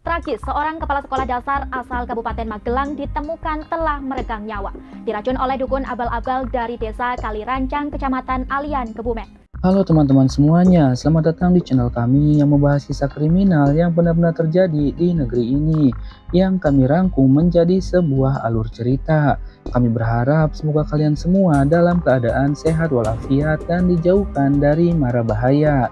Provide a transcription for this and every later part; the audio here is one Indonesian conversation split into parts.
Tragis, seorang kepala sekolah dasar asal Kabupaten Magelang ditemukan telah meregang nyawa. Diracun oleh dukun abal-abal dari desa Kalirancang, Kecamatan Alian, Kebumen. Halo teman-teman semuanya, selamat datang di channel kami yang membahas kisah kriminal yang benar-benar terjadi di negeri ini, yang kami rangkum menjadi sebuah alur cerita. Kami berharap semoga kalian semua dalam keadaan sehat walafiat dan dijauhkan dari mara bahaya.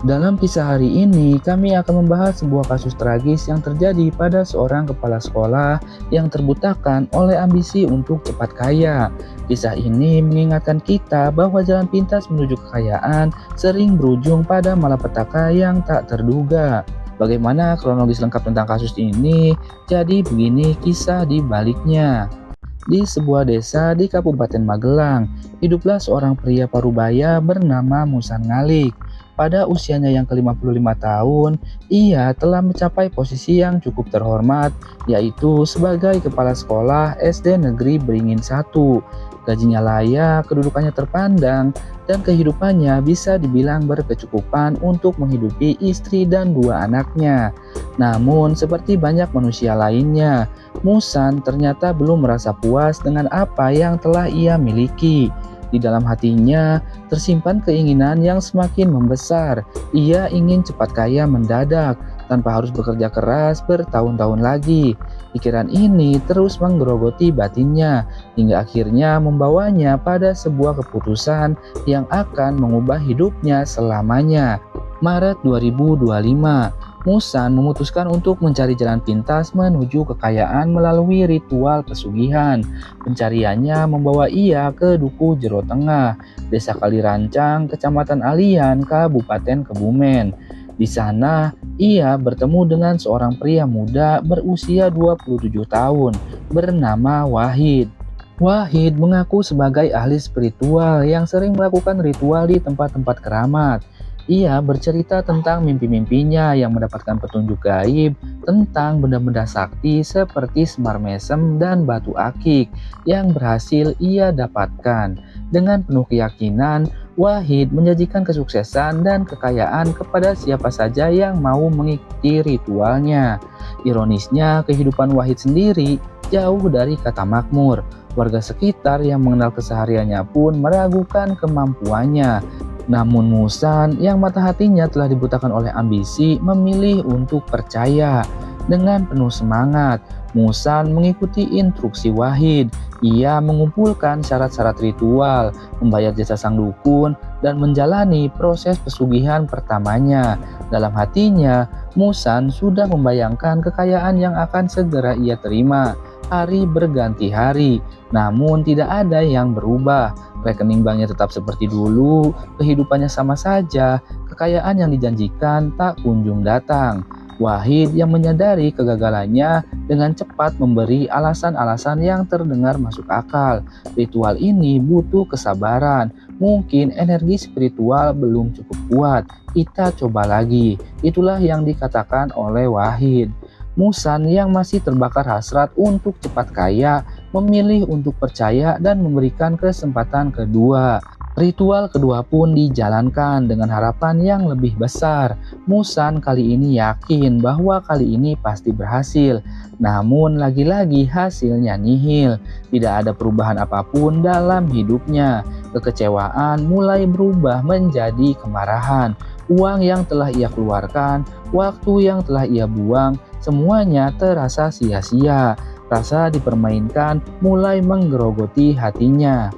Dalam kisah hari ini, kami akan membahas sebuah kasus tragis yang terjadi pada seorang kepala sekolah yang terbutakan oleh ambisi untuk cepat kaya. Kisah ini mengingatkan kita bahwa jalan pintas menuju kekayaan sering berujung pada malapetaka yang tak terduga. Bagaimana kronologis lengkap tentang kasus ini? Jadi begini kisah di baliknya. Di sebuah desa di Kabupaten Magelang, hiduplah seorang pria parubaya bernama Musan Ngalik. Pada usianya yang ke-55 tahun, ia telah mencapai posisi yang cukup terhormat, yaitu sebagai kepala sekolah SD Negeri Beringin 1. Gajinya layak, kedudukannya terpandang, dan kehidupannya bisa dibilang berkecukupan untuk menghidupi istri dan 2 anaknya. Namun, seperti banyak manusia lainnya, Musan ternyata belum merasa puas dengan apa yang telah ia miliki. Di dalam hatinya tersimpan keinginan yang semakin membesar. Ia ingin cepat kaya mendadak tanpa harus bekerja keras bertahun-tahun lagi. Pikiran ini terus menggerogoti batinnya hingga akhirnya membawanya pada sebuah keputusan yang akan mengubah hidupnya selamanya. Maret 2025, Musan memutuskan untuk mencari jalan pintas menuju kekayaan melalui ritual pesugihan. Pencariannya membawa ia ke Duku Jero Tengah, Desa Kalirancang, Kecamatan Alian, Kabupaten Kebumen. Di sana, ia bertemu dengan seorang pria muda berusia 27 tahun bernama Wahid. Wahid mengaku sebagai ahli spiritual yang sering melakukan ritual di tempat-tempat keramat. Ia bercerita tentang mimpi-mimpinya yang mendapatkan petunjuk gaib tentang benda-benda sakti seperti semar mesem dan batu akik yang berhasil ia dapatkan. Dengan penuh keyakinan, Wahid menjanjikan kesuksesan dan kekayaan kepada siapa saja yang mau mengikuti ritualnya. Ironisnya, kehidupan Wahid sendiri jauh dari kata makmur. Warga sekitar yang mengenal kesehariannya pun meragukan kemampuannya. Namun Musan yang mata hatinya telah dibutakan oleh ambisi memilih untuk percaya. Dengan penuh semangat, Musan mengikuti instruksi Wahid. Ia mengumpulkan syarat-syarat ritual, membayar jasa sang dukun, dan menjalani proses pesugihan pertamanya. Dalam hatinya, Musan sudah membayangkan kekayaan yang akan segera ia terima. Hari berganti hari, namun tidak ada yang berubah. Rekening banknya tetap seperti dulu, kehidupannya sama saja, kekayaan yang dijanjikan tak kunjung datang. Wahid yang menyadari kegagalannya dengan cepat memberi alasan-alasan yang terdengar masuk akal. Ritual ini butuh kesabaran, mungkin energi spiritual belum cukup kuat, kita coba lagi. Itulah yang dikatakan oleh Wahid. Musan yang masih terbakar hasrat untuk cepat kaya memilih untuk percaya dan memberikan kesempatan kedua. Ritual kedua pun dijalankan dengan harapan yang lebih besar. Musan kali ini yakin bahwa kali ini pasti berhasil. Namun lagi-lagi hasilnya nihil. Tidak ada perubahan apapun dalam hidupnya. Kekecewaan mulai berubah menjadi kemarahan. Uang yang telah ia keluarkan, waktu yang telah ia buang, semuanya terasa sia-sia. Rasa dipermainkan mulai menggerogoti hatinya.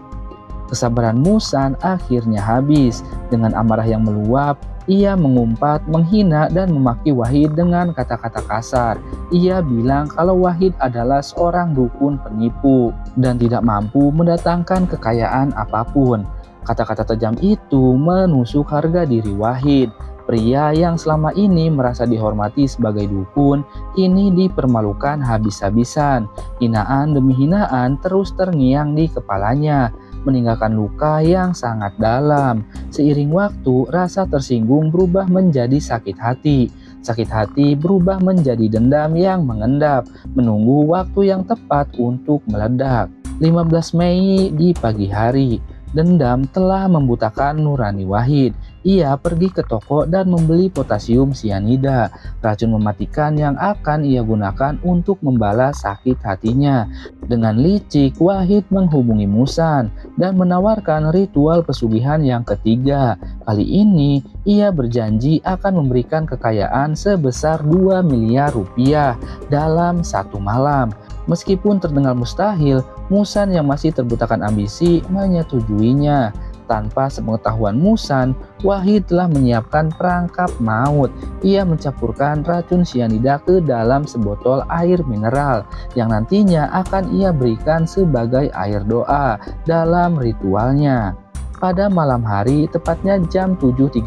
Kesabaran Musan akhirnya habis. Dengan amarah yang meluap, ia mengumpat, menghina, dan memaki Wahid dengan kata-kata kasar. Ia bilang kalau Wahid adalah seorang dukun penipu dan tidak mampu mendatangkan kekayaan apapun. Kata-kata tajam itu menusuk harga diri Wahid. Pria yang selama ini merasa dihormati sebagai dukun, kini dipermalukan habis-habisan. Hinaan demi hinaan terus terngiang di kepalanya, meninggalkan luka yang sangat dalam. Seiring waktu, rasa tersinggung berubah menjadi sakit hati. Sakit hati berubah menjadi dendam yang mengendap, menunggu waktu yang tepat untuk meledak. 15 Mei di pagi hari, dendam telah membutakan nurani Wahid. ia pergi ke toko dan membeli potasium sianida, racun mematikan yang akan ia gunakan untuk membalas sakit hatinya. Dengan licik, Wahid menghubungi Musan dan menawarkan ritual pesugihan yang ketiga. Kali ini, ia berjanji akan memberikan kekayaan sebesar 2 miliar rupiah dalam satu malam. Meskipun terdengar mustahil, Musan yang masih terbutakan ambisi menyetujuinya. Tanpa sepengetahuan Musan, Wahid telah menyiapkan perangkap maut. Ia mencampurkan racun sianida ke dalam sebotol air mineral yang nantinya akan ia berikan sebagai air doa dalam ritualnya. Pada malam hari, tepatnya jam 7.30,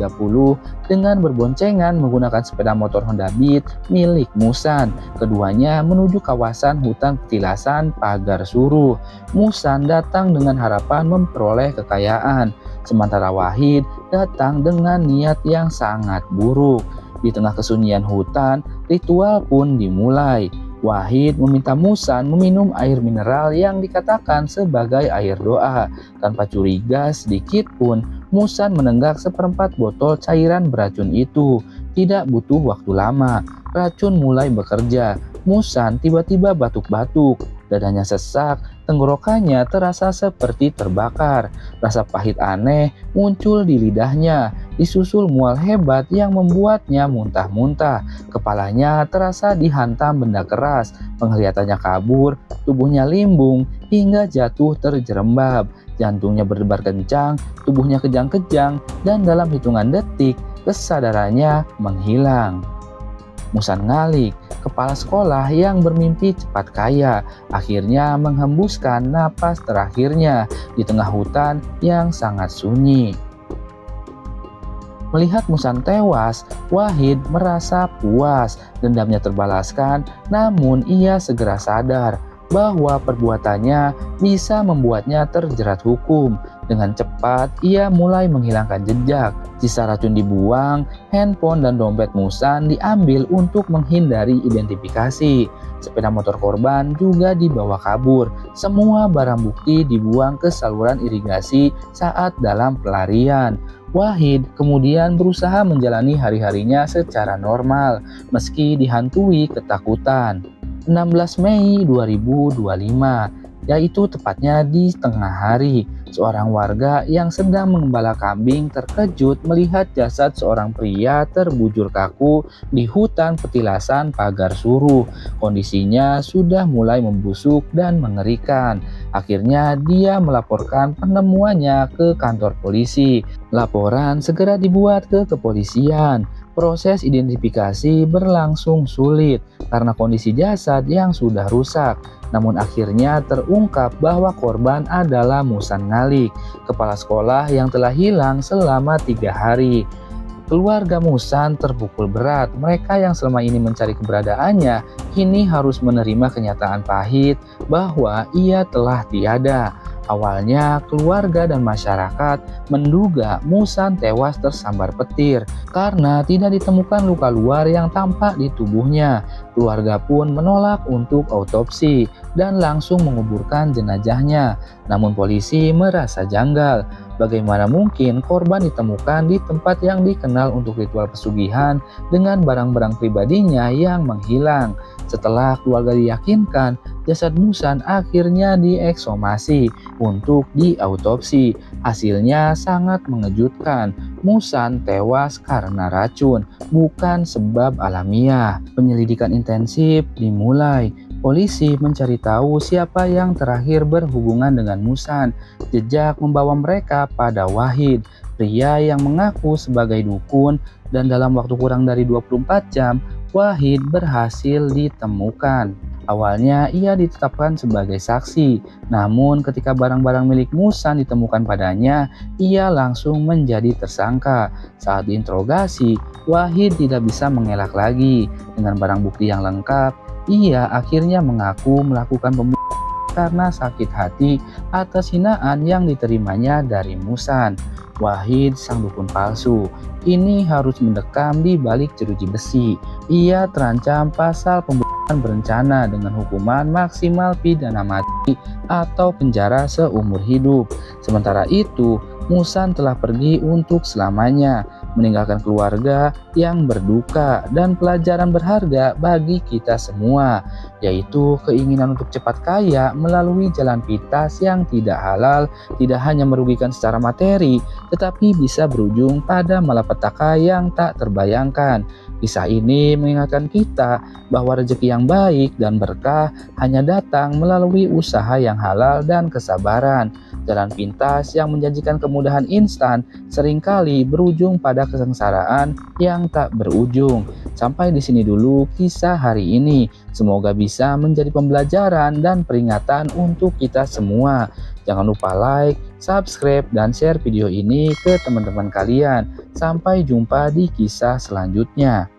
dengan berboncengan menggunakan sepeda motor Honda Beat milik Musan. Keduanya menuju kawasan hutan petilasan Pagar Suruh. Musan datang dengan harapan memperoleh kekayaan, sementara Wahid datang dengan niat yang sangat buruk. Di tengah kesunyian hutan, ritual pun dimulai. Wahid meminta Musan meminum air mineral yang dikatakan sebagai air doa. Tanpa curiga sedikit pun, Musan menenggak seperempat botol cairan beracun itu. Tidak butuh waktu lama, racun mulai bekerja. Musan tiba-tiba batuk-batuk, dadanya sesak, tenggorokannya terasa seperti terbakar. Rasa pahit aneh muncul di lidahnya, disusul mual hebat yang membuatnya muntah-muntah. Kepalanya terasa dihantam benda keras, penglihatannya kabur, tubuhnya limbung hingga jatuh terjerembab. Jantungnya berdebar kencang, tubuhnya kejang-kejang, dan dalam hitungan detik kesadarannya menghilang. Musan Ngalik, kepala sekolah yang bermimpi cepat kaya, akhirnya menghembuskan napas terakhirnya di tengah hutan yang sangat sunyi. Melihat Musan tewas, Wahid merasa puas, dendamnya terbalaskan, namun ia segera sadar bahwa perbuatannya bisa membuatnya terjerat hukum. Dengan cepat, ia mulai menghilangkan jejak. Sisa racun dibuang, handphone dan dompet Musan diambil untuk menghindari identifikasi. Sepeda motor korban juga dibawa kabur. Semua barang bukti dibuang ke saluran irigasi saat dalam pelarian. Wahid kemudian berusaha menjalani hari-harinya secara normal, meski dihantui ketakutan. 16 Mei 2025, yaitu tepatnya di tengah hari, seorang warga yang sedang mengembala kambing terkejut melihat jasad seorang pria terbujur kaku di hutan petilasan Pagar Suruh. Kondisinya sudah mulai membusuk dan mengerikan. Akhirnya dia melaporkan penemuannya ke kantor polisi. Laporan segera dibuat ke kepolisian. Proses identifikasi berlangsung sulit karena kondisi jasad yang sudah rusak. Namun akhirnya terungkap bahwa korban adalah Musan Ngalik, kepala sekolah yang telah hilang selama 3 hari. Keluarga Musan terpukul berat. Mereka yang selama ini mencari keberadaannya kini harus menerima kenyataan pahit bahwa ia telah tiada. Awalnya keluarga dan masyarakat menduga Musan tewas tersambar petir karena tidak ditemukan luka luar yang tampak di tubuhnya. Keluarga pun menolak untuk autopsi dan langsung menguburkan jenazahnya. Namun polisi merasa janggal. Bagaimana mungkin korban ditemukan di tempat yang dikenal untuk ritual pesugihan dengan barang-barang pribadinya yang menghilang? Setelah keluarga diyakinkan, jasad Musan akhirnya diekshumasi untuk diautopsi. Hasilnya sangat mengejutkan. Musan tewas karena racun, bukan sebab alamiah. Penyelidikan intensif dimulai. Polisi mencari tahu siapa yang terakhir berhubungan dengan Musan. Jejak membawa mereka pada Wahid, pria yang mengaku sebagai dukun, dan dalam waktu kurang dari 24 jam, Wahid berhasil ditemukan. Awalnya ia ditetapkan sebagai saksi, namun ketika barang-barang milik Musan ditemukan padanya, ia langsung menjadi tersangka. Saat diinterogasi, Wahid tidak bisa mengelak lagi. Dengan barang bukti yang lengkap, ia akhirnya mengaku melakukan pembunuhan karena sakit hati atas hinaan yang diterimanya dari Musan. Wahid sang dukun palsu ini harus mendekam di balik jeruji besi. Ia terancam pasal pembunuhan berencana dengan hukuman maksimal pidana mati atau penjara seumur hidup. Sementara itu, Musan telah pergi untuk selamanya, meninggalkan keluarga yang berduka dan pelajaran berharga bagi kita semua, yaitu keinginan untuk cepat kaya melalui jalan pintas yang tidak halal, tidak hanya merugikan secara materi, tetapi bisa berujung pada malapetaka yang tak terbayangkan. Kisah ini mengingatkan kita bahwa rezeki yang baik dan berkah hanya datang melalui usaha yang halal dan kesabaran. Jalan pintas yang menjanjikan kemudahan instan seringkali berujung pada kesengsaraan yang tak berujung. Sampai di sini dulu kisah hari ini. Semoga bisa menjadi pembelajaran dan peringatan untuk kita semua. Jangan lupa like, subscribe, dan share video ini ke teman-teman kalian. Sampai jumpa di kisah selanjutnya.